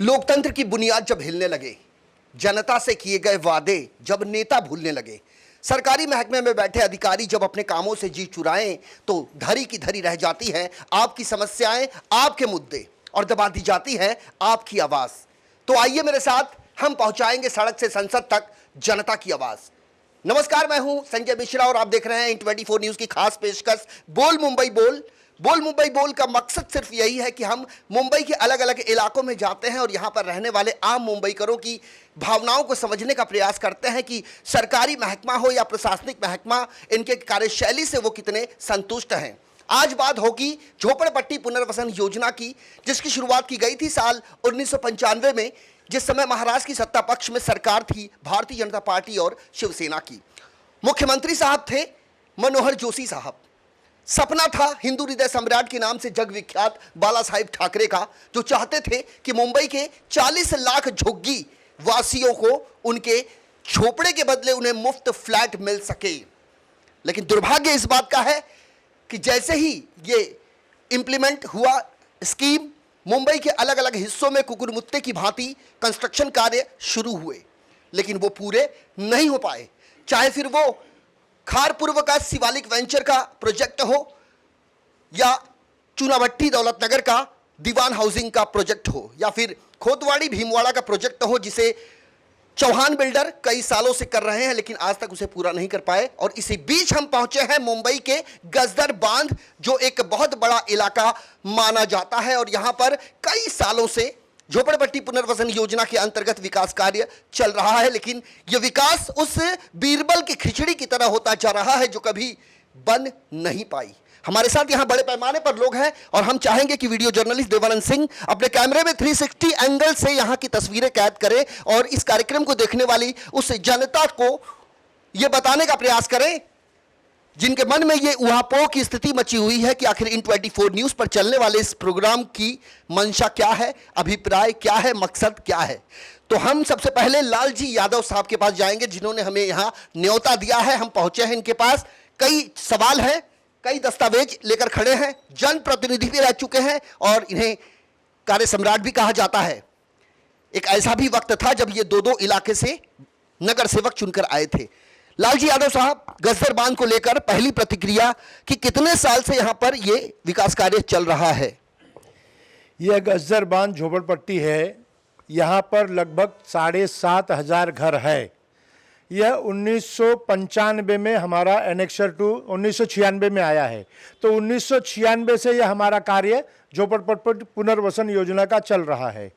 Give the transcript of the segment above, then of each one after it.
लोकतंत्र की बुनियाद जब हिलने लगे, जनता से किए गए वादे जब नेता भूलने लगे, सरकारी महकमे में बैठे अधिकारी जब अपने कामों से जी चुराएं, तो धरी की धरी रह जाती है आपकी समस्याएं, आपके मुद्दे, और दबा दी जाती है आपकी आवाज। तो आइए मेरे साथ, हम पहुंचाएंगे सड़क से संसद तक जनता की आवाज। नमस्कार, मैं हूं संजय मिश्रा और आप देख रहे हैं इन24 न्यूज की खास पेशकश बोल मुंबई बोल। बोल मुंबई बोल का मकसद सिर्फ यही है कि हम मुंबई के अलग अलग इलाकों में जाते हैं और यहां पर रहने वाले आम मुंबईकरों की भावनाओं को समझने का प्रयास करते हैं कि सरकारी महकमा हो या प्रशासनिक महकमा, इनके कार्यशैली से वो कितने संतुष्ट हैं। आज बात होगी झोपड़पट्टी पुनर्वसन योजना की, जिसकी शुरुआत की गई थी साल 1995 में, जिस समय महाराष्ट्र की सत्ता पक्ष में सरकार थी भारतीय जनता पार्टी और शिवसेना की। मुख्यमंत्री साहब थे मनोहर जोशी साहब। सपना था हिंदू हृदय सम्राट के नाम से जग विख्यात बाला साहेब ठाकरे का, जो चाहते थे कि मुंबई के 40 लाख झुग्गी वासियों को उनके झोपड़े के बदले उन्हें मुफ्त फ्लैट मिल सके। लेकिन दुर्भाग्य इस बात का है कि जैसे ही ये इंप्लीमेंट हुआ स्कीम, मुंबई के अलग अलग हिस्सों में कुकुरमुत्ते की भांति कंस्ट्रक्शन कार्य शुरू हुए, लेकिन वो पूरे नहीं हो पाए। चाहे फिर वो खारपूर्व का शिवालिक वेंचर का प्रोजेक्ट हो या चुनाभट्टी दौलतनगर का दीवान हाउसिंग का प्रोजेक्ट हो या फिर खोतवाड़ी भीमवाड़ा का प्रोजेक्ट हो, जिसे चौहान बिल्डर कई सालों से कर रहे हैं लेकिन आज तक उसे पूरा नहीं कर पाए। और इसी बीच हम पहुंचे हैं मुंबई के गजदर बांध, जो एक बहुत बड़ा इलाका माना जाता है और यहां पर कई सालों से झोपड़पट्टी पुनर्वसन योजना के अंतर्गत विकास कार्य चल रहा है, लेकिन यह विकास उस बीरबल की खिचड़ी की तरह होता जा रहा है जो कभी बन नहीं पाई। हमारे साथ यहां बड़े पैमाने पर लोग हैं और हम चाहेंगे कि वीडियो जर्नलिस्ट देवानंद सिंह अपने कैमरे में 360 एंगल से यहां की तस्वीरें कैद करें और इस कार्यक्रम को देखने वाली उस जनता को यह बताने का प्रयास करें जिनके मन में ये उहापोह की स्थिति मची हुई है कि आखिर इन24 न्यूज पर चलने वाले इस प्रोग्राम की मंशा क्या है, अभिप्राय क्या है, मकसद क्या है। तो हम सबसे पहले लालजी यादव साहब के पास जाएंगे, जिन्होंने हमें यहां न्योता दिया है। हम पहुंचे हैं इनके पास, कई सवाल हैं, कई दस्तावेज लेकर खड़े हैं, जनप्रतिनिधि भी रह चुके हैं और इन्हें कार्य सम्राट भी कहा जाता है। एक ऐसा भी वक्त था जब ये दो इलाके से नगर सेवक चुनकर आए थे। लालजी यादव साहब, गजदर बांध को लेकर पहली प्रतिक्रिया कि कितने साल से यहां पर यह विकास कार्य चल रहा है? यह गजदर बांध झोपड़पट्टी है। यहाँ पर लगभग 7,500 घर है। यह 1995 में हमारा एनेक्सर टू 1996 में आया है, तो 1996 से यह हमारा कार्य झोपड़पट्टी पुनर्वसन योजना का चल रहा है।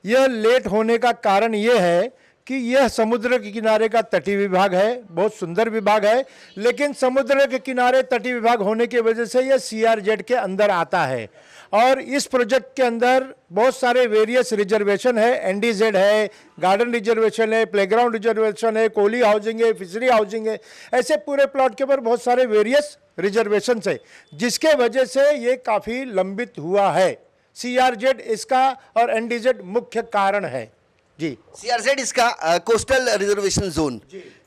यह लेट होने का कारण यह है कि यह समुद्र के किनारे का तटीय विभाग है, बहुत सुंदर विभाग है, लेकिन समुद्र के किनारे तटीय विभाग होने की वजह से यह CRZ के अंदर आता है और इस प्रोजेक्ट के अंदर बहुत सारे वेरियस रिजर्वेशन है। NDZ है, गार्डन रिजर्वेशन है, प्लेग्राउंड रिजर्वेशन है, कोली हाउसिंग है, फिशरी हाउसिंग है, ऐसे पूरे प्लॉट के ऊपर बहुत सारे वेरियस रिजर्वेशन है, जिसके वजह से ये काफ़ी लंबित हुआ है। CRZ इसका और NDZ मुख्य कारण है जी। CRZ इसका कोस्टल रिजर्वेशन जोन,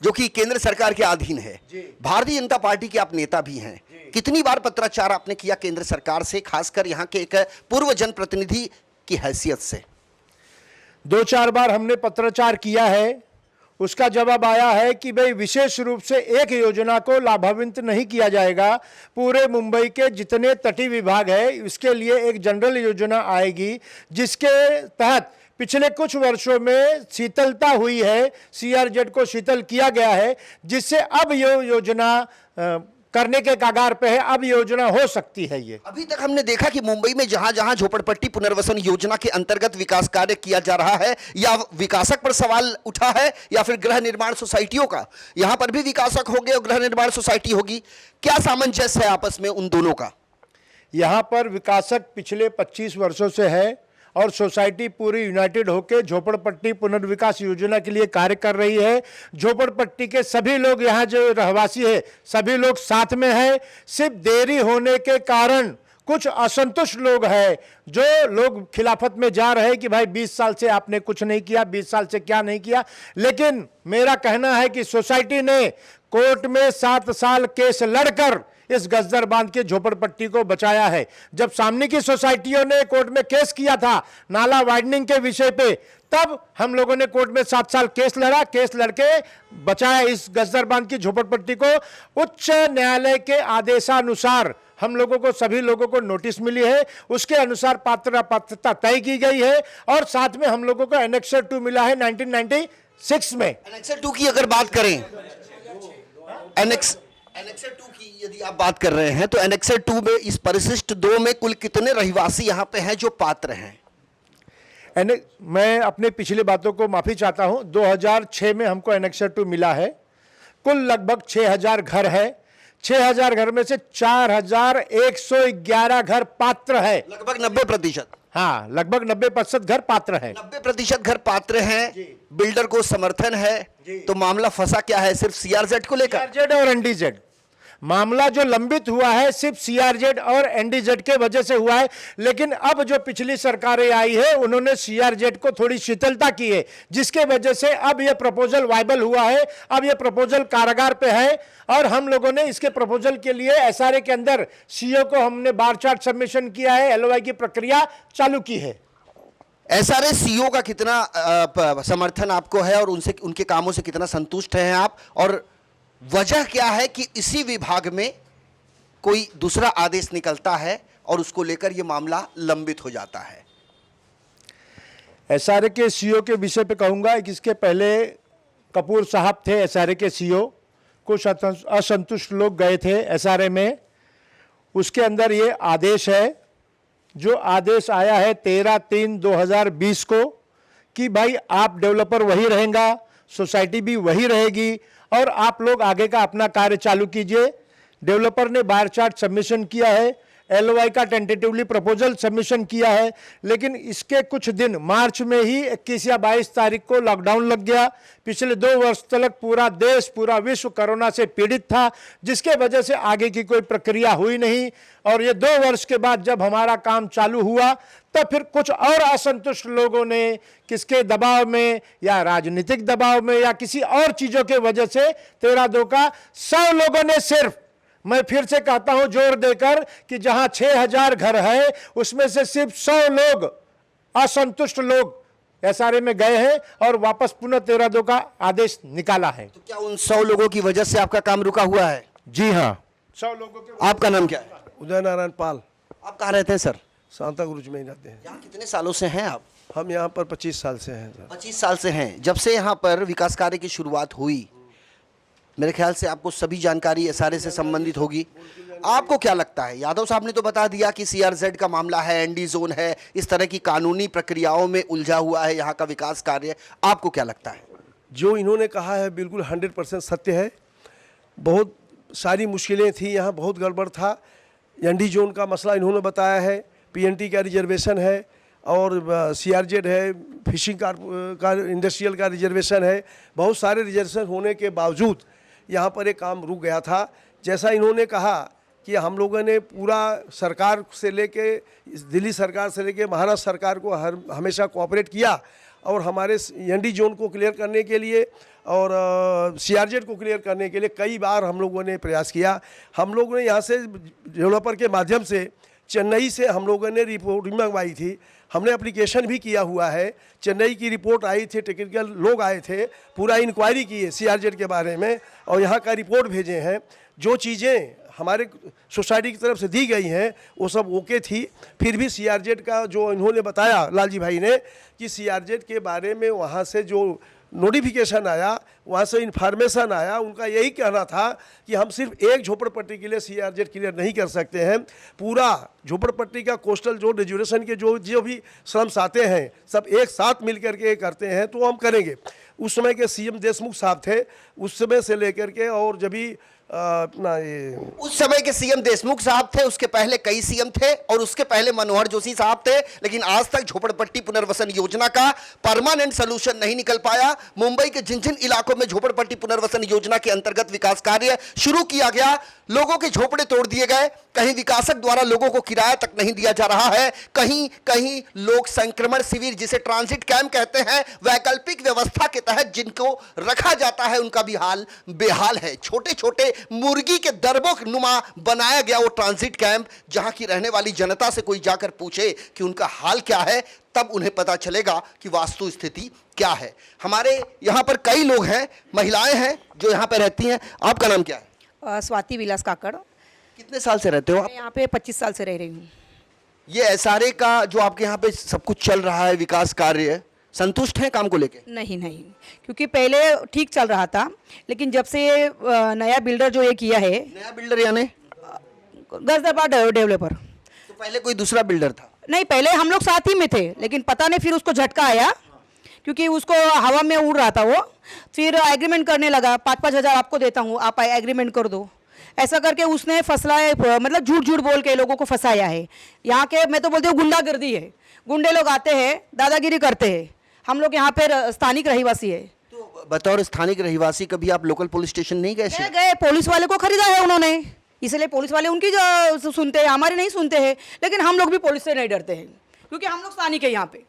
जो कि केंद्र सरकार के अधीन है। भारतीय जनता पार्टी के आप नेता भी हैं, कितनी बार पत्राचार आपने किया केंद्र सरकार से, खासकर यहाँ के एक पूर्व जनप्रतिनिधि की हैसियत से? 2-4 बार हमने पत्राचार किया है। उसका जवाब आया है कि भाई विशेष रूप से एक योजना को लाभान्वित नहीं किया जाएगा, पूरे मुंबई के जितने तटीय विभाग है इसके लिए एक जनरल योजना आएगी, जिसके तहत पिछले कुछ वर्षों में शीतलता हुई है, CRZ को शीतल किया गया है, जिससे अब ये योजना करने के कगार पे है, अब योजना हो सकती है। ये अभी तक हमने देखा कि मुंबई में जहां जहां झोपड़पट्टी पुनर्वसन योजना के अंतर्गत विकास कार्य किया जा रहा है, या विकासक पर सवाल उठा है या फिर गृह निर्माण सोसाइटियों का, यहां पर भी विकासक होंगे और गृह निर्माण सोसाइटी होगी, क्या सामंजस्य है आपस में उन दोनों का? यहाँ पर विकासक पिछले 25 वर्षों से है और सोसाइटी पूरी यूनाइटेड होकर झोपड़पट्टी पुनर्विकास योजना के लिए कार्य कर रही है। झोपड़पट्टी के सभी लोग, यहाँ जो रहवासी है, सभी लोग साथ में है। सिर्फ देरी होने के कारण कुछ असंतुष्ट लोग हैं, जो लोग खिलाफत में जा रहे हैं कि भाई 20 साल से आपने कुछ नहीं किया, 20 साल से क्या नहीं किया। लेकिन मेरा कहना है कि सोसाइटी ने कोर्ट में 7 साल केस लड़कर इस गज्जर बांध के झोपड़पट्टी को बचाया है। जब सामने की सोसाइटियों ने कोर्ट में केस किया था नाला वाइडनिंग के विषय पे, तब हम लोगों ने कोर्ट में 7 साल केस लड़ा, केस लड़के बचाया इस गज्जर बांध की झोपड़पट्टी को। उच्च न्यायालय के आदेशानुसार हम लोगों को, सभी लोगों को नोटिस मिली है, उसके अनुसार पात्रता तय की गई है और साथ में हम लोगों को एनेक्सर 2 मिला है 1996 में। एनेक्सर 2 की अगर बात करें, एनेक्सर 2 की यदि आप बात कर रहे हैं तो एनेक्सर 2 में इस परिशिष्ट 2 में कुल कितने रहिवासी यहां पे हैं जो पात्र हैं? मैं अपने पिछली बातों को माफी चाहता हूं। 2006 में हमको एनेक्सर 2 मिला है। कुल लगभग 6000 घर है। 6000 घर में से 4111 घर पात्र है, लगभग 90%। हाँ, लगभग 90% घर पात्र है। 90% घर पात्र हैं, बिल्डर को समर्थन है, तो मामला फंसा क्या है? सिर्फ सीआरजेड को लेकर? सीआरजेड और एनडीजेड मामला जो लंबित हुआ है सिर्फ सीआरजेड और एनडीजेड के वजह से हुआ है। लेकिन अब जो पिछली सरकारें आई है उन्होंने सीआरजेड को थोड़ी शिथिलता की है, जिसके वजह से अब यह प्रपोजल वायबल हुआ है। अब यह प्रपोजल कारागार पे है और हम लोगों ने इसके प्रपोजल के लिए एसआरए के अंदर सीओ को हमने बार चार्ट सबमिशन किया है, एलओआई की प्रक्रिया चालू की है। एसआरए सीओ का कितना समर्थन आपको है और उनसे, उनके कामों से कितना संतुष्ट हैं आप? और वजह क्या है कि इसी विभाग में कोई दूसरा आदेश निकलता है और उसको लेकर यह मामला लंबित हो जाता है? एसआरए के सीओ के विषय पे कहूंगा कि इसके पहले कपूर साहब थे एसआरए के सीओ। कुछ असंतुष्ट लोग गए थे एसआरए में, उसके अंदर ये आदेश है, जो आदेश आया है 13/3/2020 को कि भाई आप डेवलपर वही रहेगा, सोसाइटी भी वही रहेगी और आप लोग आगे का अपना कार्य चालू कीजिए। डेवलपर ने बार चार्ट सबमिशन किया है, एलओआई का टेंटेटिवली प्रपोजल सबमिशन किया है, लेकिन इसके कुछ दिन मार्च में ही 21 या 22 तारीख को लॉकडाउन लग गया। पिछले 2 वर्ष तक पूरा देश, पूरा विश्व कोरोना से पीड़ित था, जिसके वजह से आगे की कोई प्रक्रिया हुई नहीं। और ये 2 वर्ष के बाद जब हमारा काम चालू हुआ तब फिर कुछ और असंतुष्ट लोगों ने किसके दबाव में, या राजनीतिक दबाव में, या किसी और चीज़ों के वजह से 13/2 का 100 लोगों ने, सिर्फ मैं फिर से कहता हूं जोर देकर कि जहां 6000 घर है उसमें से सिर्फ 100 लोग, असंतुष्ट लोग एसआरए में गए हैं और वापस पुनः 13/2 का आदेश निकाला है। तो क्या उन 100 लोगों की वजह से आपका काम रुका हुआ है? जी हाँ, 100 लोगों के। आपका नाम क्या है? उदय नारायण पाल। आप कहाँ रहते हैं सर? सांताक्रूज में ही रहते हैं। यहाँ कितने सालों से हैं आप? हम यहाँ पर 25 साल से हैं सर। 25 साल से हैं। जब से यहाँ पर विकास कार्य की शुरुआत हुई, मेरे ख्याल से आपको सभी जानकारी एसआरए से संबंधित होगी। आपको क्या लगता है? यादव साहब ने तो बता दिया कि सीआरजेड का मामला है, एनडी जोन है, इस तरह की कानूनी प्रक्रियाओं में उलझा हुआ है यहाँ का विकास कार्य। आपको क्या लगता है? जो इन्होंने कहा है बिल्कुल 100% सत्य है। बहुत सारी मुश्किलें थी, यहाँ बहुत गड़बड़ था। एनडी जोन का मसला इन्होंने बताया है, पीएनटी का रिजर्वेशन है और सीआरजेड है, फिशिंग का इंडस्ट्रियल का रिजर्वेशन है। बहुत सारे रिजर्वेशन होने के बावजूद यहाँ पर एक काम रुक गया था। जैसा इन्होंने कहा कि हम लोगों ने पूरा सरकार से लेके, दिल्ली सरकार से लेके महाराष्ट्र सरकार को हमेशा कोऑपरेट किया और हमारे एनडी जोन को क्लियर करने के लिए और सीआरजेड को क्लियर करने के लिए कई बार हम लोगों ने प्रयास किया। हम लोगों ने यहाँ से डेवलपर के माध्यम से चेन्नई से हम लोगों ने रिपोर्ट मंगवाई थी, हमने एप्लीकेशन भी किया हुआ है। चेन्नई की रिपोर्ट आई थी, टेक्निकल लोग आए थे, पूरा इंक्वायरी की है सीआरजेड के बारे में और यहाँ का रिपोर्ट भेजे हैं। जो चीज़ें हमारे सोसाइटी की तरफ से दी गई हैं वो सब ओके थी। फिर भी सीआरजेड का जो इन्होंने बताया लालजी भाई ने कि सीआरजेड के बारे में वहाँ से जो नोटिफिकेशन आया, वहाँ से इन्फॉर्मेशन आया, उनका यही कहना था कि हम सिर्फ एक झोपड़पट्टी के लिए सीआरजेड क्लियर नहीं कर सकते हैं, पूरा झोपड़पट्टी का कोस्टल जो रिजर्वेशन के जो भी श्रम्स आते हैं सब एक साथ मिल करके करते हैं तो हम करेंगे। उस समय के सीएम देशमुख साहब थे, उस समय से लेकर के और जब भी अपना ये उस समय के सीएम देशमुख साहब थे, उसके पहले कई सीएम थे और उसके पहले मनोहर जोशी साहब थे, लेकिन आज तक झोपड़पट्टी पुनर्वसन योजना का परमानेंट सलूशन नहीं निकल पाया। मुंबई के जिन जिन इलाकों में झोपड़पट्टी पुनर्वसन योजना के अंतर्गत विकास कार्य शुरू किया गया, लोगों के झोपड़े तोड़ दिए गए। कहीं विकासक द्वारा लोगों को किराया तक नहीं दिया जा रहा है, कहीं कहीं लोग संक्रमण शिविर, जिसे ट्रांजिट कैंप कहते हैं, वैकल्पिक व्यवस्था के तहत जिनको रखा जाता है, उनका भी हाल बेहाल है। छोटे छोटे मुर्गी के दरबों नुमा बनाया गया वो ट्रांजिट कैंप, जहां की रहने वाली जनता से कोई जाकर पूछे कि उनका हाल क्या है, तब उन्हें पता चलेगा कि वास्तु स्थिति क्या है। हमारे यहाँ पर कई लोग हैं, महिलाएं हैं जो यहाँ पे रहती हैं। आपका नाम क्या है? स्वाति विलास काकड़। कितने साल से रहते हो आप? मैं यहाँ पे 25 साल से रह रही हूँ। ये एसआरए का जो आपके यहाँ पे सब कुछ चल रहा है, विकास कार्य, संतुष्ट हैं काम को लेके? नहीं, क्योंकि पहले ठीक चल रहा था, लेकिन जब से ये नया बिल्डर जो ये किया है, नया बिल्डर यानी गजदरबाद डेवलपर। तो पहले कोई दूसरा बिल्डर था? नहीं, पहले हम लोग साथ ही में थे, लेकिन पता नहीं फिर उसको झटका आया, क्योंकि उसको हवा में उड़ रहा था वो। फिर एग्रीमेंट करने लगा, 5-5 हज़ार आपको देता हूँ, आप एग्रीमेंट कर दो, ऐसा करके उसने फसलाए, मतलब झूठ बोल के लोगों को फंसाया है। यहाँ के मैं तो बोलती हूँ गुंडागर्दी है, गुंडे लोग आते हैं, दादागिरी करते हैं। हम लोग यहाँ पे स्थानिक रहीवासी है। तो बतौर स्थानिक रहीवासी कभी आप लोकल पुलिस स्टेशन नहीं गए? गए, पुलिस वाले को खरीदा है उन्होंने, इसलिए पुलिस वाले उनकी जो सुनते हैं, हमारे नहीं सुनते हैं। लेकिन हम लोग भी पुलिस से नहीं डरते हैं, क्योंकि हम लोग स्थानिक है यहाँ पे।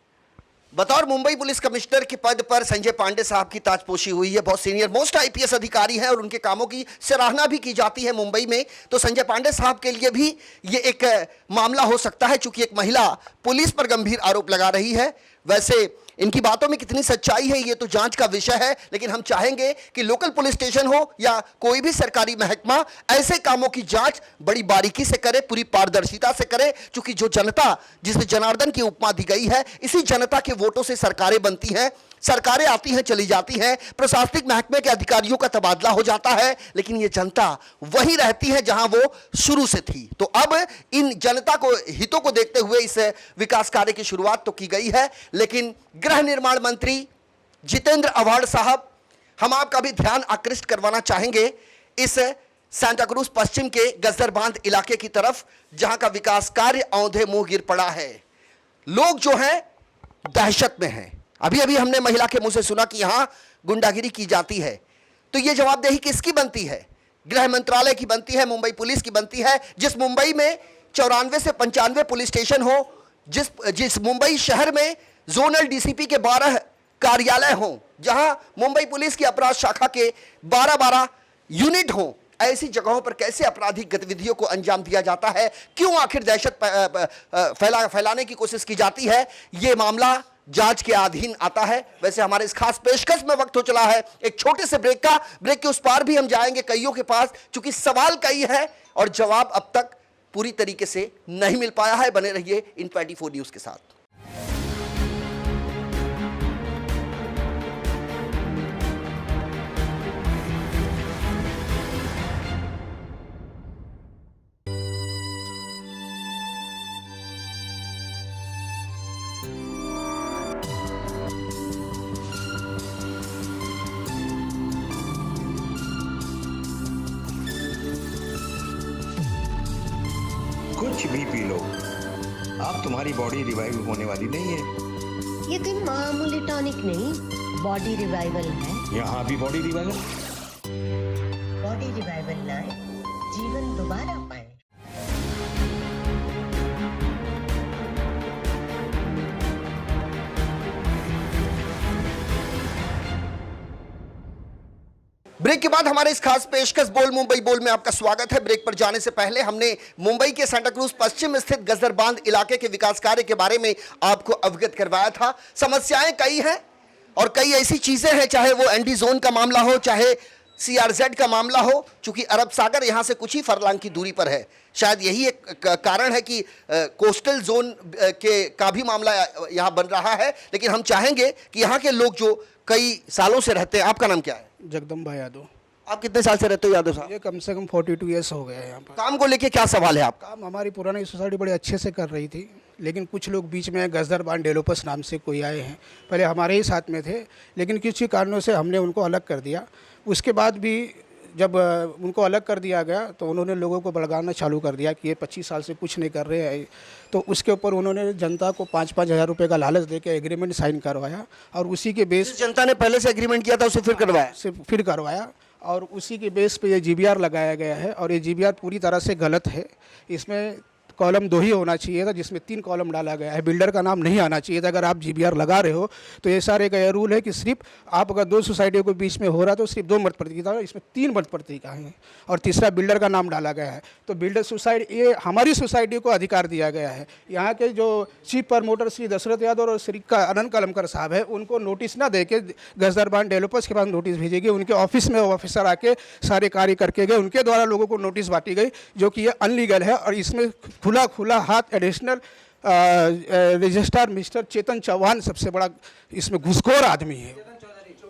बतौर मुंबई पुलिस कमिश्नर के पद पर संजय पांडे साहब की ताजपोशी हुई है। बहुत सीनियर मोस्ट आईपीएस अधिकारी हैं और उनके कामों की सराहना भी की जाती है मुंबई में। तो संजय पांडे साहब के लिए भी ये एक मामला हो सकता है, चूंकि एक महिला पुलिस पर गंभीर आरोप लगा रही है। वैसे इनकी बातों में कितनी सच्चाई है ये तो जांच का विषय है, लेकिन हम चाहेंगे कि लोकल पुलिस स्टेशन हो या कोई भी सरकारी महकमा ऐसे कामों की जांच बड़ी बारीकी से करे, पूरी पारदर्शिता से करे। क्योंकि जो जनता, जिसे जनार्दन की उपमा दी गई है, इसी जनता के वोटों से सरकारें बनती हैं, सरकारें आती हैं, चली जाती हैं, प्रशासनिक महकमे के अधिकारियों का तबादला हो जाता है, लेकिन ये जनता वहीं रहती है जहां वो शुरू से थी। तो अब इन जनता को हितों को देखते हुए इस विकास कार्य की शुरुआत तो की गई है, लेकिन गृह निर्माण मंत्री जितेंद्र आव्हाड साहब, हम आपका भी ध्यान आकृष्ट करवाना चाहेंगे इस सांता क्रूज पश्चिम के गजदर बांध इलाके की तरफ, जहां का विकास कार्य औंधे मुंह गिर पड़ा है। लोग जो हैं दहशत में हैं। अभी अभी हमने महिला के मुंह से सुना कि यहां गुंडागिरी की जाती है, तो यह जवाबदेही किसकी बनती है? गृह मंत्रालय की बनती है, मुंबई पुलिस की बनती है। जिस मुंबई में 94 से 95 पुलिस स्टेशन हो, जिस मुंबई शहर में जोनल डीसीपी के 12 कार्यालय हों, जहां मुंबई पुलिस की अपराध शाखा के 12 यूनिट हों, ऐसी जगहों पर कैसे आपराधिक गतिविधियों को अंजाम दिया जाता है? क्यों आखिर दहशत फैलाने की कोशिश की जाती है? ये मामला जांच के अधीन आता है। वैसे हमारे इस खास पेशकश में वक्त हो चला है एक छोटे से ब्रेक का। ब्रेक के उस पार भी हम जाएंगे कईयों के पास, क्योंकि सवाल कई है और जवाब अब तक पूरी तरीके से नहीं मिल पाया है। बने रहिए इन 24 न्यूज के साथ। कुछ भी पी लो, अब तुम्हारी बॉडी रिवाइव होने वाली नहीं है। ये कोई मामूली टॉनिक नहीं, बॉडी रिवाइवल है। यहाँ भी बॉडी रिवाइवल। बॉडी रिवाइवल लाए, जीवन दोबारा पाए। ब्रेक के बाद हमारे इस खास पेशकश बोल मुंबई बोल में आपका स्वागत है। ब्रेक पर जाने से पहले हमने मुंबई के सांता क्रूज पश्चिम स्थित गजदर बांध इलाके के विकास कार्य के बारे में आपको अवगत करवाया था। समस्याएं कई हैं और कई ऐसी चीजें हैं, चाहे वो एनडी जोन का मामला हो, चाहे CRZ का मामला हो। चूंकि अरब सागर यहां से कुछ ही फरलांग की दूरी पर है, शायद यही एक कारण है कि कोस्टल जोन का भी मामला यहां बन रहा है। लेकिन हम चाहेंगे कि यहां के लोग जो कई सालों से रहते हैं। आपका नाम क्या है? जगदम्बा यादव। आप कितने साल से रहते हो यादव साहब? ये कम से कम 42 ईयर्स हो गए हैं यहाँ पर। काम को लेके क्या सवाल है आपका? काम हमारी पुरानी सोसाइटी बड़े अच्छे से कर रही थी, लेकिन कुछ लोग बीच में गजदर बांध डेवलपर्स नाम से कोई आए हैं, पहले हमारे ही साथ में थे, लेकिन किसी कारणों से हमने उनको अलग कर दिया। उसके बाद भी जब उनको अलग कर दिया गया तो उन्होंने लोगों को भड़काना चालू कर दिया कि ये 25 साल से कुछ नहीं कर रहे हैं। तो उसके ऊपर उन्होंने जनता को 5-5 हज़ार रुपये का लालच देकर एग्रीमेंट साइन करवाया, और उसी के बेस जनता ने पहले से एग्रीमेंट किया था उसे फिर करवाया, और उसी के बेस पे ये GBR लगाया गया है। और ये GBR पूरी तरह से गलत है। इसमें कॉलम 2 ही होना चाहिए था, जिसमें 3 कॉलम डाला गया है। बिल्डर का नाम नहीं आना चाहिए था। अगर आप GBR लगा रहे हो तो एसआरए का यह रूल है कि सिर्फ आप अगर 2 सोसाइटियों के बीच में हो रहा तो सिर्फ 2 मत पत्रिका, इसमें 3 मत पत्रिका हैं और तीसरा बिल्डर का नाम डाला गया है। तो बिल्डर सोसाइटी, ये हमारी सोसाइटी को अधिकार दिया गया है। यहाँ के जो चीफ प्रमोटर श्री दशरथ यादव और श्री आनंद कलमकर साहब है, उनको नोटिस ना दे के गजदरबान डेवलपर्स के पास नोटिस भेजेगी। उनके ऑफिस में ऑफिसर आके सारे कार्य करके गए, उनके द्वारा लोगों को नोटिस बांटी गई, जो कि ये अनलीगल है। और इसमें खुला हाथ additional registrar mister Chetan Chauhan सबसे बड़ा इसमें घुसखोर आदमी है।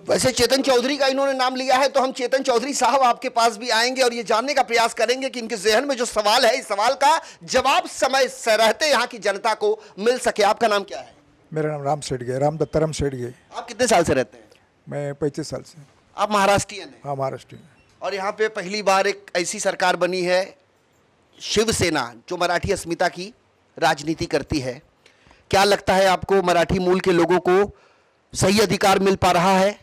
वैसे चेतन चौधरी का इन्होंने नाम लिया है, तो हम चेतन चौधरी साहब आपके पास भी आएंगे और ये जानने का प्रयास करेंगे कि इनके जहन में जो सवाल है, इस सवाल का जवाब समय से रहते यहाँ की जनता को मिल सके। आपका नाम क्या है? मेरा नाम राम शेडगे, राम दत्ताराम शेडगे। आप कितने साल से रहते हैं? मैं 35 साल से। आप महाराष्ट्रियन हैं? हाँ, महाराष्ट्र में। और यहाँ पे पहली बार एक ऐसी सरकार बनी है, शिवसेना, जो मराठी अस्मिता की राजनीति करती है। क्या लगता है आपको, मराठी मूल के लोगों को सही अधिकार मिल पा रहा है?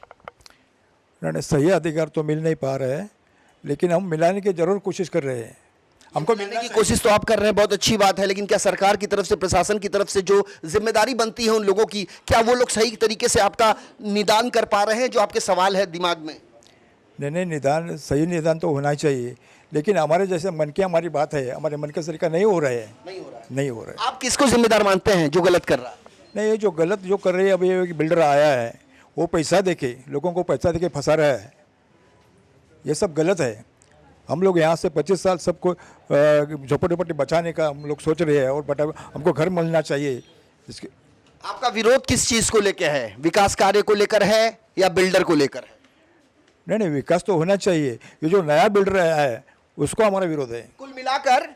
नहीं, सही अधिकार तो मिल नहीं पा रहे हैं, लेकिन हम मिलाने की जरूर कोशिश कर रहे हैं। हमको मिलने की कोशिश तो आप कर रहे हैं, बहुत अच्छी बात है, लेकिन क्या सरकार की तरफ से, प्रशासन की तरफ से जो जिम्मेदारी बनती है उन लोगों की, क्या वो लोग सही तरीके से आपका निदान कर पा रहे हैं? जो आपके सवाल है दिमाग में। नहीं, निदान, सही निदान तो होना चाहिए, लेकिन हमारे जैसे मन की हमारी बात है, हमारे मन का तरीका नहीं हो रहा है। नहीं हो रहा है। आप किसको जिम्मेदार मानते हैं जो गलत कर रहा है? नहीं, ये जो गलत जो कर रहे हैं, अभी एक बिल्डर आया है, वो पैसा देके लोगों को पैसा देके फंसा रहा है, ये सब गलत है। हम लोग यहाँ से 25 साल सबको झोपड़पट्टी बचाने का हम लोग सोच रहे हैं, और हमको घर मिलना चाहिए। इसके आपका विरोध किस चीज को लेकर है? विकास कार्य को लेकर है या बिल्डर को लेकर है? नहीं, विकास तो होना चाहिए। ये जो नया बिल्डर आया है उसको हमारा विरोध है। कुल मिलाकर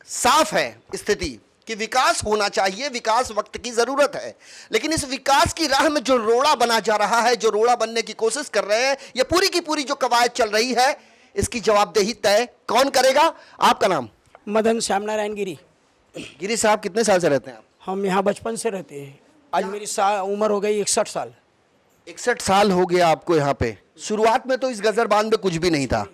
साफ है स्थिति कि विकास होना चाहिए, विकास वक्त की जरूरत है, लेकिन इस विकास की राह में जो रोड़ा बना जा रहा है, जो रोड़ा बनने की कोशिश कर रहे हैं, ये पूरी की पूरी जो कवायद चल रही है, इसकी जवाबदेही तय कौन करेगा? आपका नाम? मदन श्यामनारायण गिरी। गिरी साहब, कितने साल से रहते हैं आप? हम यहाँ बचपन से रहते हैं। आज मेरी उम्र हो गई 61 साल। 61 साल हो गया आपको यहाँ पे। शुरुआत में तो इस गजरबान में कुछ भी नहीं था,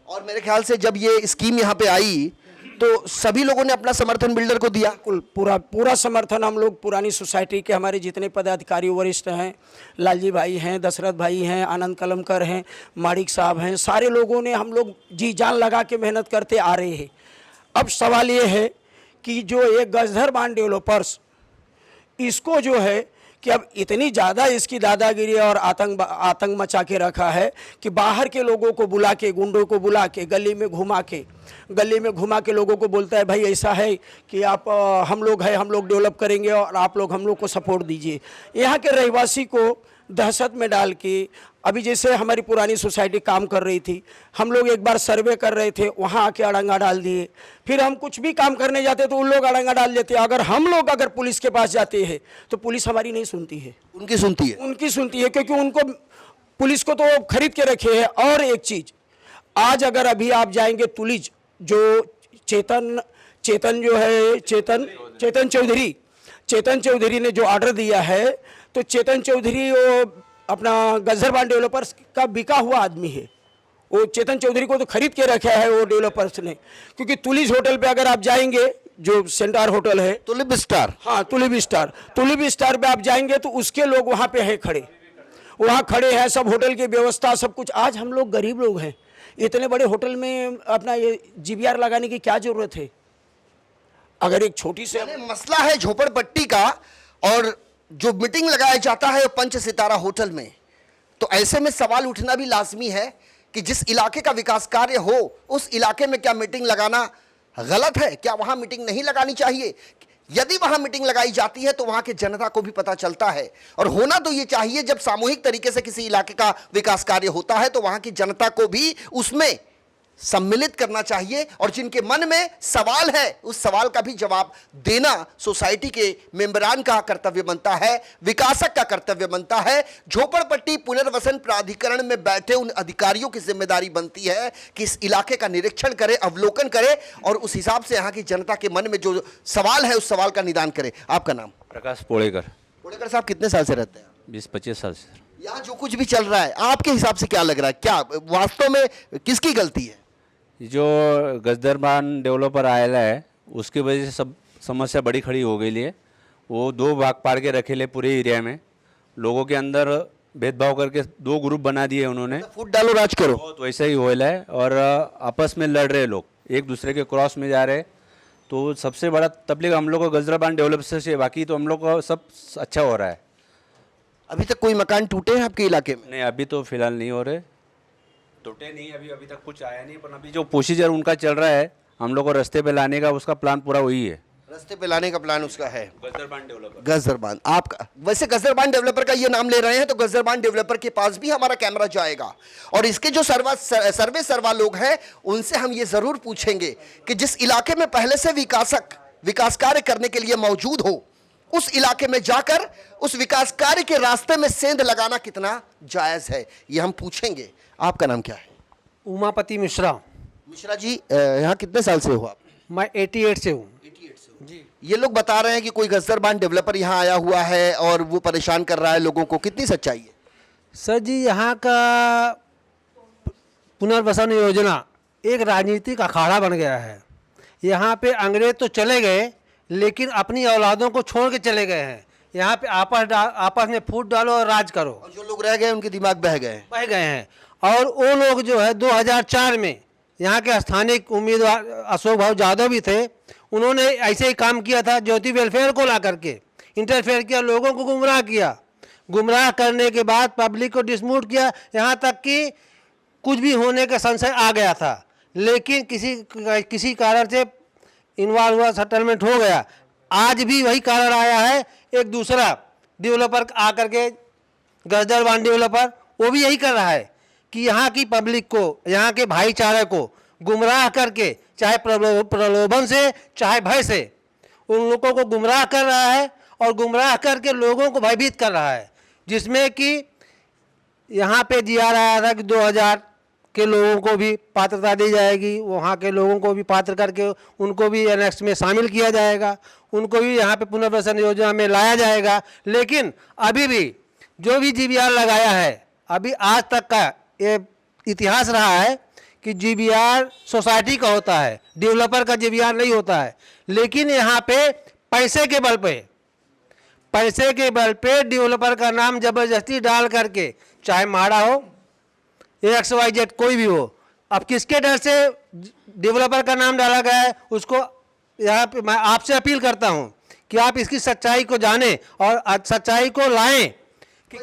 और मेरे ख्याल से जब ये स्कीम यहाँ पे आई तो सभी लोगों ने अपना समर्थन बिल्डर को दिया। पूरा समर्थन हम लोग, पुरानी सोसाइटी के हमारे जितने पदाधिकारी वरिष्ठ हैं, लालजी भाई हैं, दशरथ भाई हैं, आनंद कलमकर हैं, माणिक साहब हैं, सारे लोगों ने, हम लोग जी जान लगा के मेहनत करते आ रहे हैं। अब सवाल ये है कि जो ये गजदरबान डेवलपर्स, इसको जो है कि अब इतनी ज़्यादा इसकी दादागिरी और आतंक मचा के रखा है कि बाहर के लोगों को बुला के, गुंडों को बुला के, गली में घुमा के लोगों को बोलता है, भाई ऐसा है कि आप हम लोग डेवलप करेंगे और आप लोग हम लोग को सपोर्ट दीजिए। यहाँ के रहवासी को दहशत में डाल के, अभी जैसे हमारी पुरानी सोसाइटी काम कर रही थी, हम लोग एक बार सर्वे कर रहे थे, वहाँ आके अड़ंगा डाल दिए। फिर हम कुछ भी काम करने जाते तो उन लोग अड़ंगा डाल देते। अगर पुलिस के पास जाते हैं तो पुलिस हमारी नहीं सुनती है, उनकी सुनती है, क्योंकि उनको, पुलिस को तो खरीद के रखे हैं। और एक चीज़, आज अगर अभी आप जाएंगे तुलिज, जो चेतन चौधरी ने जो ऑर्डर दिया है, तो चेतन चौधरी वो अपना गजरबान डेवलपर्स का बिका हुआ आदमी है। वो चेतन चौधरी को तो खरीद के रखा है वो डेवलपर्स ने, क्योंकि तुलिज होटल पे अगर आप जाएंगे, जो सेंटार होटल है, तुलिप स्टार, हाँ तुलिप स्टार पे आप जाएंगे तो उसके लोग वहाँ पे हैं खड़े हैं, सब होटल की व्यवस्था सब कुछ। आज हम लोग गरीब लोग हैं, इतने बड़े होटल में अपना ये GBR लगाने की क्या जरूरत है? अगर एक छोटी से मसला है झोपड़पट्टी का, और जो मीटिंग लगाया जाता है पंच सितारा होटल में, तो ऐसे में सवाल उठना भी लाजमी है कि जिस इलाके का विकास कार्य हो, उस इलाके में क्या मीटिंग लगाना गलत है? क्या वहां मीटिंग नहीं लगानी चाहिए? यदि वहां मीटिंग लगाई जाती है तो वहां के जनता को भी पता चलता है, और होना तो ये चाहिए, जब सामूहिक तरीके से किसी इलाके का विकास कार्य होता है तो वहां की जनता को भी उसमें सम्मिलित करना चाहिए, और जिनके मन में सवाल है उस सवाल का भी जवाब देना सोसाइटी के मेंबरान का कर्तव्य बनता है, विकासक का कर्तव्य बनता है। झोपड़पट्टी पुनर्वसन प्राधिकरण में बैठे उन अधिकारियों की जिम्मेदारी बनती है कि इस इलाके का निरीक्षण करे, अवलोकन करे, और उस हिसाब से यहाँ की जनता के मन में जो सवाल है उस सवाल का निदान करे। आपका नाम? प्रकाश पोड़ेकर। पोड़ेकर साहब, कितने साल से रहते हैं? 20-25 साल से। यहाँ जो कुछ भी चल रहा है, आपके हिसाब से क्या लग रहा है? क्या वास्तव में किसकी गलती है? जो गजदरबान डेवलपर आया है उसकी वजह से सब समस्या बड़ी खड़ी हो गई है। वो 2 भाग पाड़ के रखे ले पूरे एरिया में, लोगों के अंदर भेदभाव करके 2 ग्रुप बना दिए उन्होंने। फूट डालो राज करो। तो वैसा ही होल है और आपस में लड़ रहे लोग, एक दूसरे के क्रॉस में जा रहे। तो सबसे बड़ा तबलीग हम लोग को गजराबान डेवलप से, बाकी तो हम लोग का सब अच्छा हो रहा है। अभी तक कोई मकान टूटे हैं आपके इलाके में? नहीं, अभी तो फिलहाल नहीं हो रहे, टूटे नहीं, अभी तक कुछ आया नहीं। पर अभी जो प्रोसीजर उनका चल रहा है हम लोग को रास्ते पे लाने का, उसका प्लान पूरा वही है। रास्ते पे लाने का प्लान उसका है गजरबान डेवलपर। गजरबान आपका, वैसे गजरबान डेवलपर का ये नाम ले रहे हैं तो गजरबान डेवलपर के पास भी हमारा कैमरा जाएगा और इसके जो सर्वा लोग हैं उनसे हम ये जरूर पूछेंगे कि जिस इलाके में पहले से विकास कार्य करने के लिए मौजूद हो, उस इलाके में जाकर उस विकास कार्य के रास्ते में सेंध लगाना कितना जायज है, ये हम पूछेंगे। आपका नाम क्या है? उमापति मिश्रा। मिश्रा जी, यहाँ कितने साल से हो आप? मैं 88 से हूँ। जी, ये लोग बता रहे हैं कि कोई गजरबान डेवलपर यहाँ आया हुआ है और वो परेशान कर रहा है लोगों को, कितनी सच्चाई है? सर जी, यहाँ का पुनर्वसन योजना एक राजनीतिक अखाड़ा बन गया है। यहाँ पे अंग्रेज तो चले गए लेकिन अपनी औलादों को छोड़ के चले गए हैं। यहाँ पे आपस में फूट डालो और राज करो। और जो लोग रह गए उनके दिमाग बह गए हैं। और वो लोग जो है 2004 में यहाँ के स्थानीय उम्मीदवार अशोक भाऊ यादव भी थे, उन्होंने ऐसे ही काम किया था, ज्योति वेलफेयर को ला करके इंटरफेयर किया, लोगों को गुमराह किया। गुमराह करने के बाद पब्लिक को डिसमूट किया, यहाँ तक कि कुछ भी होने का संशय आ गया था। लेकिन किसी कारण से इन्वॉल्व हुआ, सेटलमेंट हो गया। आज भी वही कारण आया है, एक दूसरा डेवलपर आकर के गजरबान डेवलपर वो भी यही कर रहा है कि यहाँ की पब्लिक को, यहाँ के भाईचारे को गुमराह करके, चाहे प्रलोभन से चाहे भय से, उन लोगों को गुमराह कर रहा है और गुमराह करके लोगों को भयभीत कर रहा है। जिसमें कि यहाँ पे दिया रहा था कि 2000 के लोगों को भी पात्रता दी जाएगी, वहाँ के लोगों को भी पात्र करके उनको भी एनेक्स में शामिल किया जाएगा, उनको भी यहाँ पे पुनर्वसन योजना में लाया जाएगा। लेकिन अभी भी जो भी GBR लगाया है, अभी आज तक का ये इतिहास रहा है कि GBR सोसाइटी का होता है, डेवलपर का GBR नहीं होता है। लेकिन यहाँ पे पैसे के बल पे डेवलपर का नाम जबरदस्ती डाल करके, चाहे माड़ा हो XYZ कोई भी हो, अब किसके डर से डेवलपर का नाम डाला गया है, उसको यहाँ पे मैं आपसे अपील करता हूँ कि आप इसकी सच्चाई को जानें और सच्चाई को लाएं।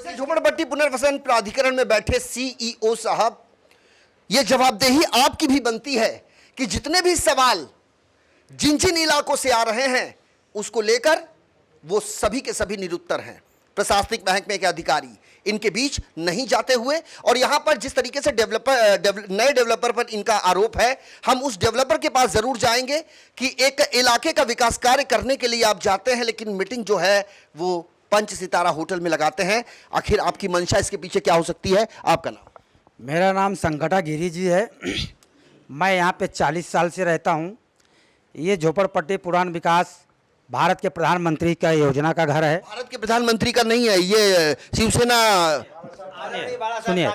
झोपड़पट्टी पुनर्वसन प्राधिकरण में बैठे CEO साहब, ये जवाबदेही आपकी भी बनती है कि जितने भी सवाल जिन जिन इलाकों से आ रहे हैं उसको लेकर वो सभी के सभी निरुत्तर हैं। प्रशासनिक महकमे के अधिकारी इनके बीच नहीं जाते हुए, और यहां पर जिस तरीके से नए डेवलपर पर इनका आरोप है, हम उस डेवलपर के पास जरूर जाएंगे कि एक इलाके का विकास कार्य करने के लिए आप जाते हैं लेकिन मीटिंग जो है वो 5 सितारा होटल में लगाते हैं। आखिर आपकी मंशा इसके पीछे क्या हो सकती है? आपका नाम? मेरा नाम संकटा गिरी जी है। मैं यहाँ पे 40 साल से रहता हूँ। ये झोपड़पट्टी पुरान विकास भारत के प्रधानमंत्री का योजना का घर है। भारत के प्रधानमंत्री का नहीं है, ये शिवसेना। सुनिए,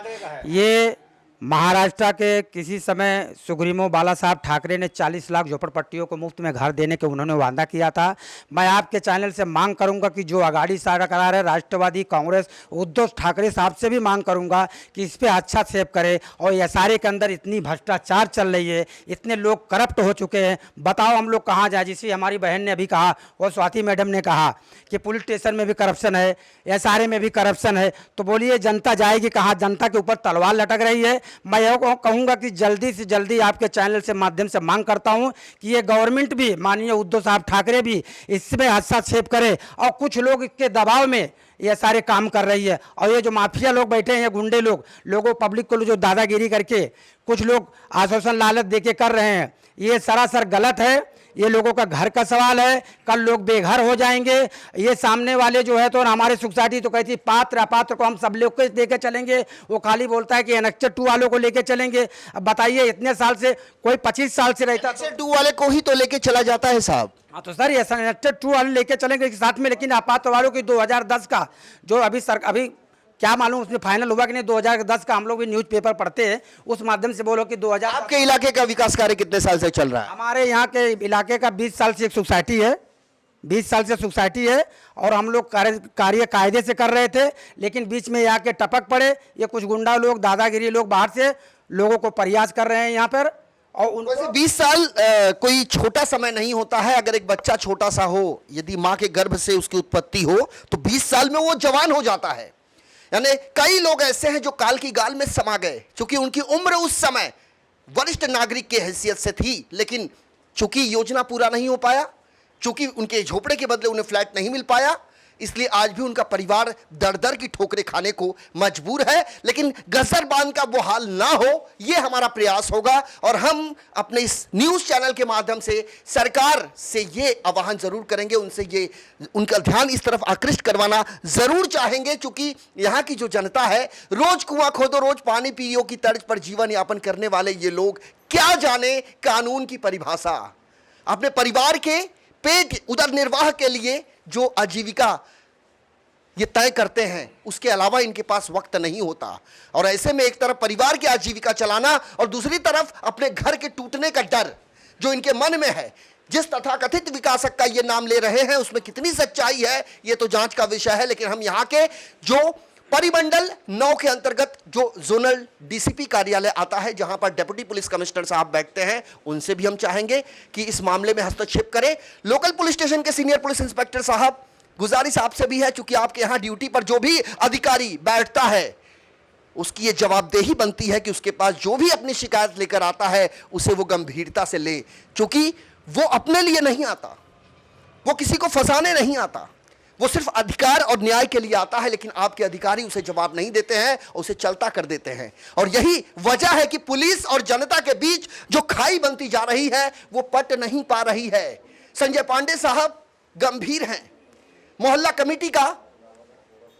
ये महाराष्ट्र के किसी समय सुग्रीमो बाला साहब ठाकरे ने 40 लाख झोपड़पट्टियों को मुफ्त में घर देने के उन्होंने वादा किया था। मैं आपके चैनल से मांग करूंगा कि जो आघाड़ी सरकार है, राष्ट्रवादी कांग्रेस, उद्धव ठाकरे साहब से भी मांग करूंगा कि इस पे अच्छा सेव करे। और एसआरए के अंदर इतनी भ्रष्टाचार चल रही है, इतने लोग करप्ट हो चुके हैं, बताओ हम लोग कहाँ जाए? जिसे हमारी बहन ने अभी कहा, और स्वाति मैडम ने कहा कि पुलिस स्टेशन में भी करप्शन है, एसआरए में भी करप्शन है, तो बोलिए जनता जाएगी कहाँ? जनता के ऊपर तलवार लटक रही है। मैं यह कहूँगा कि जल्दी से जल्दी आपके चैनल से माध्यम से मांग करता हूँ कि ये गवर्नमेंट भी, माननीय उद्धव साहब ठाकरे भी इसमें हस्तक्षेप करे। और कुछ लोग इसके दबाव में ये सारे काम कर रही है, और ये जो माफिया लोग बैठे हैं, गुंडे लोग, लोगों पब्लिक को जो दादागिरी करके कुछ लोग आश्वासन लालच देके कर रहे हैं, ये सरासर गलत है। ये लोगों का घर का सवाल है, कल लोग बेघर हो जाएंगे। ये सामने वाले जो है तो हमारे सोसाइटी तो कहती पात्र अपात्र को हम सब लोग को लेके चलेंगे, वो खाली बोलता है कि एनेक्चर 2 वालों को लेके चलेंगे। अब बताइए, इतने साल से कोई 25 साल से रहता, एनेक्चर 2 वाले को ही तो लेके चला जाता है साहब। हाँ तो सर, ये एनेक्चर 2 वाले लेके चलेंगे साथ में, लेकिन अपात्र वालों की 2010 का जो अभी क्या मालूम उसमें फाइनल हुआ कि नहीं। 2010 का हम लोग भी न्यूज़पेपर पढ़ते हैं, उस माध्यम से बोलो कि 2000। आपके इलाके का विकास कार्य कितने साल से चल रहा है? हमारे यहाँ के इलाके का 20 साल से एक सोसाइटी है, 20 साल से सोसाइटी है, और हम लोग कार्य कायदे से कर रहे थे, लेकिन बीच में यहाँ के टपक पड़े ये कुछ गुंडा लोग, दादागिरी लोग बाहर से लोगों को प्रयास कर रहे हैं यहाँ पर। और वैसे 20 साल कोई छोटा समय नहीं होता है। अगर एक बच्चा छोटा सा हो, यदि माँ के गर्भ से उसकी उत्पत्ति हो, तो 20 साल में वो जवान हो जाता है। यानी कई लोग ऐसे हैं जो काल की गाल में समा गए, क्योंकि उनकी उम्र उस समय वरिष्ठ नागरिक की हैसियत से थी, लेकिन चूंकि योजना पूरा नहीं हो पाया, चूंकि उनके झोपड़े के बदले उन्हें फ्लैट नहीं मिल पाया, इसलिए आज भी उनका परिवार दर दर की ठोकरें खाने को मजबूर है। लेकिन गजर बांध का वो हाल ना हो, ये हमारा प्रयास होगा। और हम अपने इस न्यूज़ चैनल के माध्यम से सरकार से ये आह्वान जरूर करेंगे, उनसे ये उनका ध्यान इस तरफ आकृष्ट करवाना जरूर चाहेंगे, क्योंकि यहाँ की जो जनता है, रोज कुआं खोदो रोज पानी पियो की तर्ज पर जीवन यापन करने वाले ये लोग क्या जाने कानून की परिभाषा। अपने परिवार के पेट उदर निर्वाह के लिए जो आजीविका ये तय करते हैं, उसके अलावा इनके पास वक्त नहीं होता। और ऐसे में एक तरफ परिवार की आजीविका चलाना और दूसरी तरफ अपने घर के टूटने का डर जो इनके मन में है। जिस तथाकथित विकासक का ये नाम ले रहे हैं, उसमें कितनी सच्चाई है ये तो जांच का विषय है। लेकिन हम यहाँ के जो परिमंडल 9 के अंतर्गत जो जोनल डीसीपी कार्यालय आता है, जहां पर डिप्टी पुलिस कमिश्नर साहब बैठते हैं, उनसे भी हम चाहेंगे कि इस मामले में हस्तक्षेप करें। लोकल पुलिस स्टेशन के सीनियर पुलिस इंस्पेक्टर साहब, गुजारिश आपसे भी है, चूंकि आपके यहां ड्यूटी पर जो भी अधिकारी बैठता है, उसकी ये जवाबदेही बनती है कि उसके पास जो भी अपनी शिकायत लेकर आता है उसे वो गंभीरता से ले, क्योंकि वो अपने लिए नहीं आता, वो किसी को फंसाने नहीं आता, वो सिर्फ अधिकार और न्याय के लिए आता है। लेकिन आपके अधिकारी उसे जवाब नहीं देते हैं, उसे चलता कर देते हैं। और यही वजह है कि पुलिस और जनता के बीच जो खाई बनती जा रही है, वो पट नहीं पा रही है। संजय पांडे साहब गंभीर हैं। मोहल्ला कमेटी का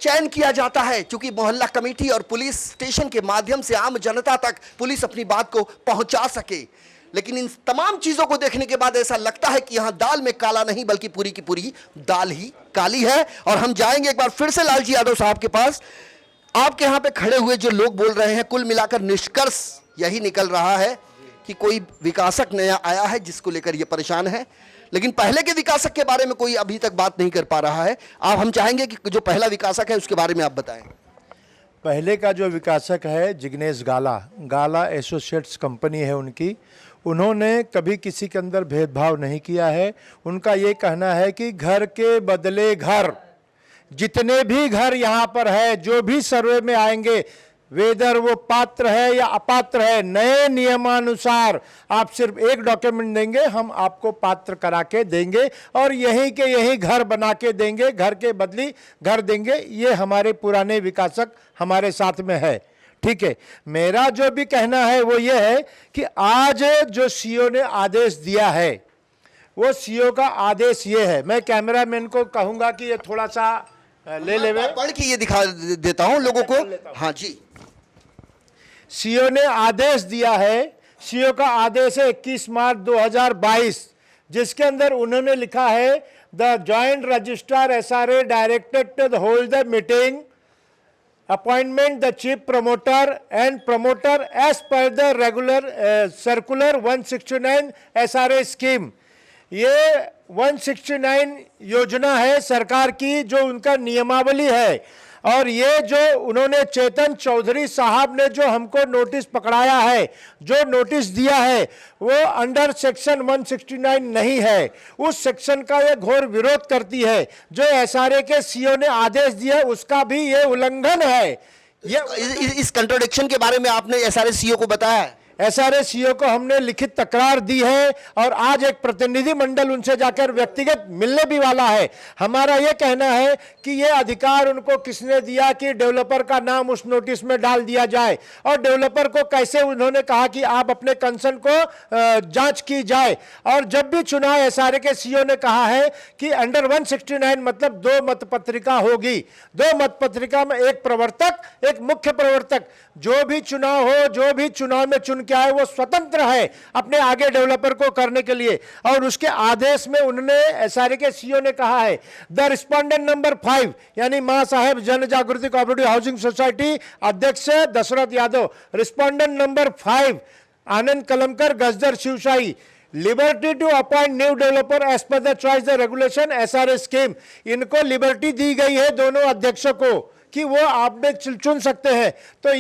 चयन किया जाता है, क्योंकि मोहल्ला कमेटी और पुलिस स्टेशन के माध्यम से आम जनता तक पुलिस अपनी बात को पहुंचा सके। लेकिन इन तमाम चीजों को देखने के बाद ऐसा लगता है कि यहां दाल में काला नहीं, बल्कि पूरी की पूरी दाल ही काली है। और हम जाएंगे एक बार फिर से लालजी यादव साहब के पास। आपके यहां पे खड़े हुए जो लोग बोल रहे हैं, कुल मिलाकर निष्कर्ष यही निकल रहा है कि कोई विकासक नया आया है जिसको लेकर ये परेशान है, लेकिन पहले के विकासक के बारे में कोई अभी तक बात नहीं कर पा रहा है। आप, हम चाहेंगे कि जो पहला विकासक है उसके बारे में आप बताएं। पहले का जो विकासक है जिग्नेश गाला एसोसिएट्स कंपनी है उनकी, उन्होंने कभी किसी के अंदर भेदभाव नहीं किया है। उनका ये कहना है कि घर के बदले घर, जितने भी घर यहाँ पर है, जो भी सर्वे में आएंगे, वेदर वो पात्र है या अपात्र है, नए नियमानुसार आप सिर्फ एक डॉक्यूमेंट देंगे, हम आपको पात्र करा के देंगे और यहीं के यहीं घर बना के देंगे, घर के बदली घर देंगे। ये हमारे पुराने विकासक हमारे साथ में है। ठीक है, मेरा जो भी कहना है वो ये है कि आज जो सीओ ने आदेश दिया है, वो सीओ का आदेश ये है। मैं कैमरामैन को कहूँगा कि ये थोड़ा सा ले ले, पढ़ के ये दिखा देता हूँ लोगों को। हाँ जी, सीओ ने आदेश दिया है। सीओ का आदेश है 21 मार्च 2022, जिसके अंदर उन्होंने लिखा है, the joint registrar SRA directed to hold the meeting, appointment the chief promoter and promoter as per the regular circular 169 SRA scheme। ये 169 योजना है सरकार की, जो उनका नियमावली है। और ये जो उन्होंने चेतन चौधरी साहब ने जो हमको नोटिस पकड़ाया है, जो नोटिस दिया है, वो अंडर सेक्शन 169 नहीं है। उस सेक्शन का ये घोर विरोध करती है। जो SRA के सीओ ने आदेश दिया उसका भी ये उल्लंघन है। ये इस कंट्रोडिक्शन के बारे में आपने SRA सीओ को बताया है? SRA सीओ को हमने लिखित तकरार दी है और आज एक प्रतिनिधि मंडल उनसे जाकर व्यक्तिगत मिलने भी वाला है। हमारा ये कहना है कि ये अधिकार उनको किसने दिया कि डेवलपर का नाम उस नोटिस में डाल दिया जाए, और डेवलपर को कैसे उन्होंने कहा कि आप अपने कंसर्न को जांच की जाए। और जब भी चुनाव SRA के सीओ ने कहा है कि अंडर 169 मतलब 2 मतपत्रिका होगी, 2 मतपत्रिका में एक प्रवर्तक एक मुख्य प्रवर्तक, जो भी चुनाव हो, जो भी चुनाव में चुन के क्या है वो स्वतंत्र है अपने आगे डेवलपर को करने के लिए। और उसके आदेश में उन्होंने एसआरए के सीईओ ने कहा है द रिस्पोंडेंट नंबर 5 यानी मां साहेब जन जागृति कोऑपरेटिव हाउसिंग सोसाइटी अध्यक्ष Dashrath Yadav, respondent number 5 Anand Kalamkar Gajdar Shivshahi, liberty to appoint new developer as per the choice the regulation SRA scheme. इनको लिबर्टी दी गई है दोनों अध्यक्षों को कि वो आप में चुन सकते हैं। तो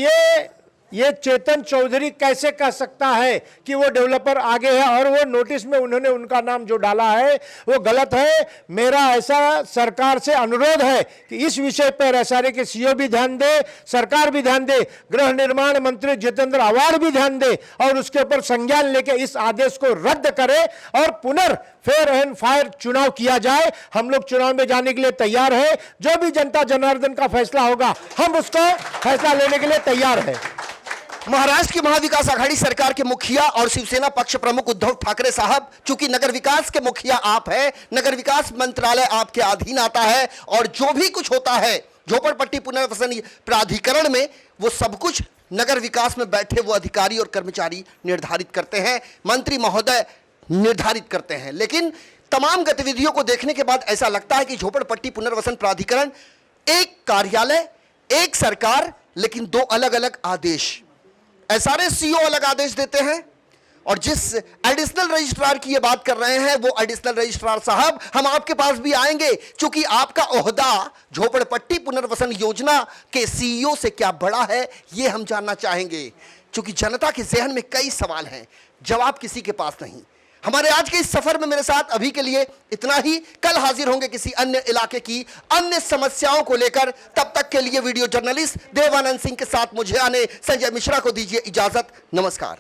ये चेतन चौधरी कैसे कह सकता है कि वो डेवलपर आगे है, और वो नोटिस में उन्होंने उनका नाम जो डाला है वो गलत है। मेरा ऐसा सरकार से अनुरोध है कि इस विषय पर एसआरए के सीईओ भी ध्यान दे, सरकार भी ध्यान दे, गृह निर्माण मंत्री जितेंद्र आव्हाड भी ध्यान दे और उसके ऊपर संज्ञान लेके इस आदेश को रद्द करे और फेयर एंड फायर चुनाव किया जाए। हम लोग चुनाव में जाने के लिए तैयार है। जो भी जनता जनार्दन का फैसला होगा हम उसको फैसला लेने के लिए तैयार है। महाराष्ट्र की महाविकास आघाड़ी सरकार के मुखिया और शिवसेना पक्ष प्रमुख उद्धव ठाकरे साहब, चूंकि नगर विकास के मुखिया आप हैं, नगर विकास मंत्रालय आपके अधीन आता है और जो भी कुछ होता है झोपड़पट्टी पुनर्वसन प्राधिकरण में वो सब कुछ नगर विकास में बैठे वो अधिकारी और कर्मचारी निर्धारित करते हैं, मंत्री महोदय निर्धारित करते हैं। लेकिन तमाम गतिविधियों को देखने के बाद ऐसा लगता है कि झोपड़पट्टी पुनर्वसन प्राधिकरण एक कार्यालय, एक सरकार, लेकिन दो अलग अलग आदेश। एसआरए सीईओ अलग आदेश देते हैं और जिस एडिशनल रजिस्ट्रार की ये बात कर रहे हैं वो एडिशनल रजिस्ट्रार साहब हम आपके पास भी आएंगे, क्योंकि आपका ओहदा झोपड़पट्टी पुनर्वसन योजना के सीईओ से क्या बड़ा है ये हम जानना चाहेंगे, क्योंकि जनता के जहन में कई सवाल हैं, जवाब किसी के पास नहीं। हमारे आज के इस सफर में मेरे साथ अभी के लिए इतना ही। कल हाजिर होंगे किसी अन्य इलाके की अन्य समस्याओं को लेकर। तब तक के लिए वीडियो जर्नलिस्ट देवानंद सिंह के साथ मुझे आने संजय मिश्रा को दीजिए इजाजत। नमस्कार।